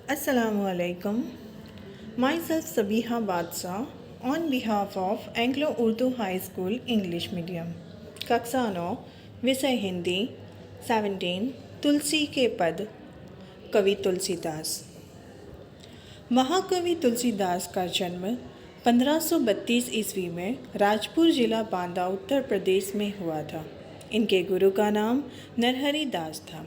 Assalamualaikum. Myself Sabiha Badshah on behalf of Anglo Urdu High School English Medium. कक्षा 9 विषय हिंदी 17 तुलसी के पद कवि तुलसीदास। महाकवि तुलसीदास का जन्म 1532 ईस्वी में राजपुर जिला बांदा उत्तर प्रदेश में हुआ था। इनके गुरु का नाम नरहरि दास था।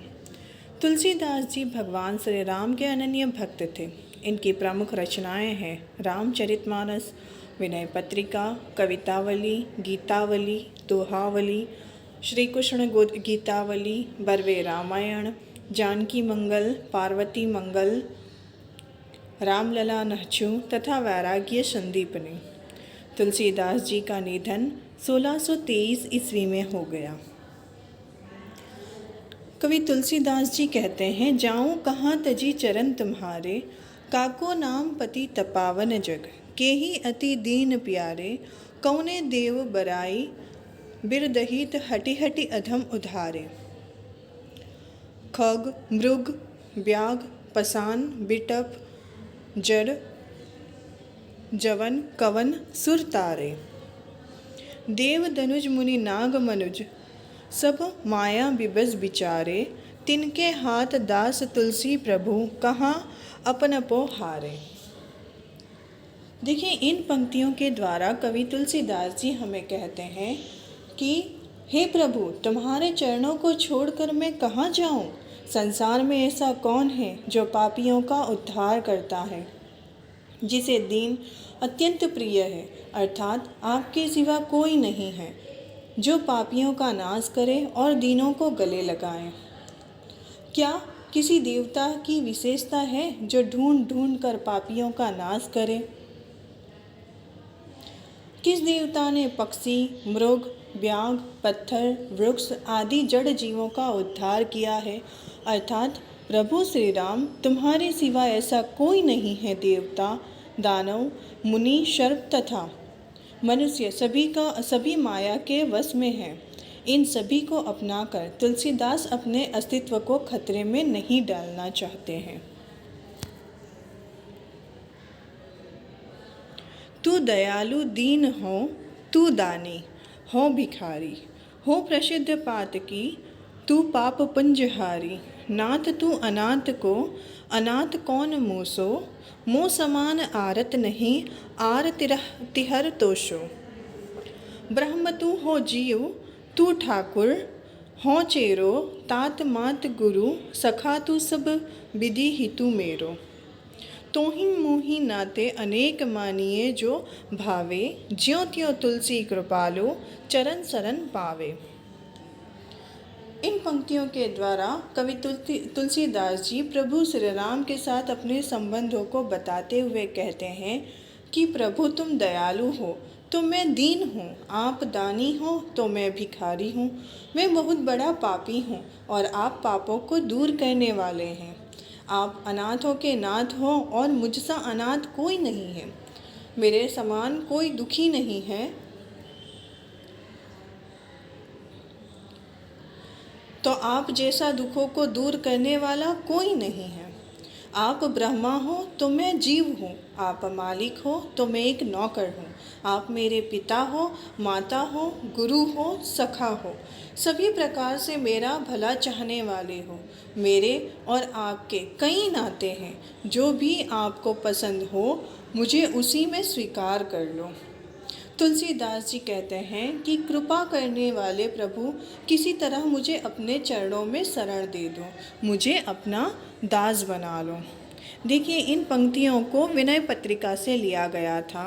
तुलसीदास जी भगवान श्री राम के अनन्य भक्त थे। इनकी प्रमुख रचनाएं हैं रामचरितमानस, विनय पत्रिका, कवितावली, गीतावली, दोहावली, श्री कृष्ण गीतावली, बरवे रामायण, जानकी मंगल, पार्वती मंगल, रामलला नहचू तथा वैराग्य संदीपनी। तुलसीदास जी का निधन 1623 ईस्वी में हो गया। कवि तुलसीदास जी कहते हैं, जाऊं कहाँ तजी चरण तुम्हारे, काको नाम पति तपावन जग, के ही अति दीन प्यारे, कौने देव बराई, बिरदहित हटि हटि अधम उधारे। खग, मृग, व्याघ, पसान, बिटप, जड़, जवन, कवन, सुर तारे। देव दनुज मुनि नाग मनुज, सब माया बिबस बिचारे, तिनके हाथ दास तुलसी प्रभु, कहाँ अपनपो हारे। देखिए, इन पंक्तियों के द्वारा कवि तुलसीदास जी हमें कहते हैं कि हे प्रभु, तुम्हारे चरणों को छोड़कर मैं कहाँ जाऊं? संसार में ऐसा कौन है जो पापियों का उद्धार करता है, जिसे दीन अत्यंत प्रिय है, अर्थात आपके सिवा कोई नहीं है, जो पापियों का नाश करे और दीनों को गले लगाए। क्या किसी देवता की विशेषता है जो ढूंढ ढूंढ कर पापियों का नाश करे? किस देवता ने पक्षी, मृग, व्याघ, पत्थर, वृक्ष आदि जड़ जीवों का उद्धार किया है? अर्थात प्रभु श्री राम, तुम्हारे सिवा ऐसा कोई नहीं है। देवता, दानव, मुनि, सर्प तथा मनुष्य सभी माया के वश में हैं। इन सभी को अपनाकर तुलसीदास अपने अस्तित्व को खतरे में नहीं डालना चाहते हैं। तू दयालु दीन हो, तू दानी हो भिखारी, हो प्रसिद्ध पातकी, तू पाप पुंजहारी। नाथ तू अनाथ को, अनाथ कौन मोसो, मोह समान आरत नहीं, आर तिहर तोषो। ब्रह्म तू हो जीव, तू ठाकुर हो चेरो, तात मात गुरु, सखा तू सब विधि हितु मेरो। तोहि मोहि नाते अनेक मानिए, जो भावे, ज्यों त्यों तुलसी कृपालो, चरण शरण पावे। इन पंक्तियों के द्वारा कवि तुलसीदास जी प्रभु श्री राम के साथ अपने संबंधों को बताते हुए कहते हैं कि प्रभु, तुम दयालु हो तो मैं दीन हूँ, आप दानी हो तो मैं भिखारी हूँ, मैं बहुत बड़ा पापी हूँ और आप पापों को दूर करने वाले हैं। आप अनाथों के नाथ हो और मुझसा अनाथ कोई नहीं है, मेरे समान कोई दुखी नहीं है, तो आप जैसा दुखों को दूर करने वाला कोई नहीं है। आप ब्रह्मा हो तो मैं जीव हूँ, आप मालिक हो तो मैं एक नौकर हूँ, आप मेरे पिता हो, माता हो, गुरु हो, सखा हो, सभी प्रकार से मेरा भला चाहने वाले हो। मेरे और आपके कई नाते हैं, जो भी आपको पसंद हो मुझे उसी में स्वीकार कर लो। तुलसीदास जी कहते हैं कि कृपा करने वाले प्रभु, किसी तरह मुझे अपने चरणों में शरण दे दो, मुझे अपना दास बना लो। देखिए, इन पंक्तियों को विनय पत्रिका से लिया गया था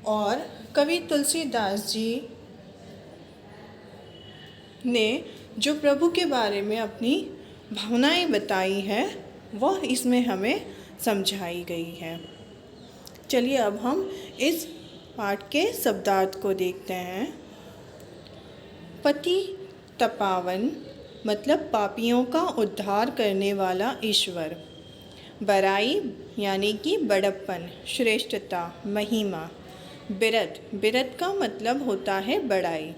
और कवि तुलसीदास जी ने जो प्रभु के बारे में अपनी भावनाएं बताई है वह इसमें हमें समझाई गई है। चलिए अब हम इस पाठ के शब्दार्थ को देखते हैं। पति तपावन मतलब पापियों का उद्धार करने वाला ईश्वर। बड़ाई यानी कि बड़प्पन, श्रेष्ठता, महिमा। बिरद का मतलब होता है बड़ाई।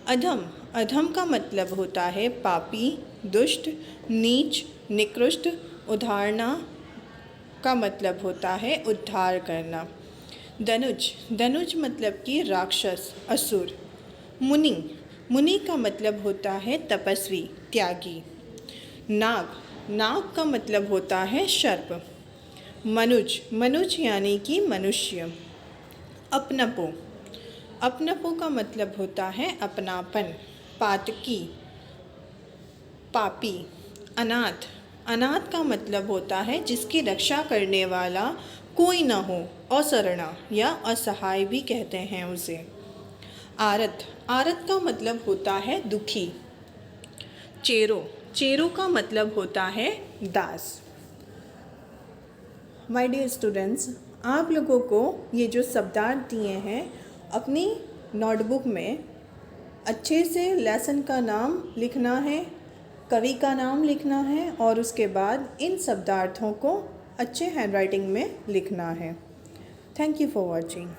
अधम का मतलब होता है पापी, दुष्ट, नीच, निकृष्ट, उदाहरणा का मतलब होता है उद्धार करना। दनुज, दनुज मतलब कि राक्षस, असुर। मुनि, मुनि का मतलब होता है तपस्वी, त्यागी। नाग, नाग का मतलब होता है सर्प। मनुज, मनुज यानी कि मनुष्य। अपनपो, अपनपो का मतलब होता है अपनापन। पातकी, पापी। अनाथ, अनाथ का मतलब होता है जिसकी रक्षा करने वाला कोई ना हो, असरणा या असहाय भी कहते हैं उसे। आरत, आरत का मतलब होता है दुखी। चेरो, चेरो का मतलब होता है दास। माय डियर स्टूडेंट्स, आप लोगों को ये जो शब्दार्थ दिए हैं अपनी नोटबुक में अच्छे से लेसन का नाम लिखना है, कवि का नाम लिखना है और उसके बाद इन शब्दार्थों को अच्छे हैंडराइटिंग में लिखना है। Thank you for watching.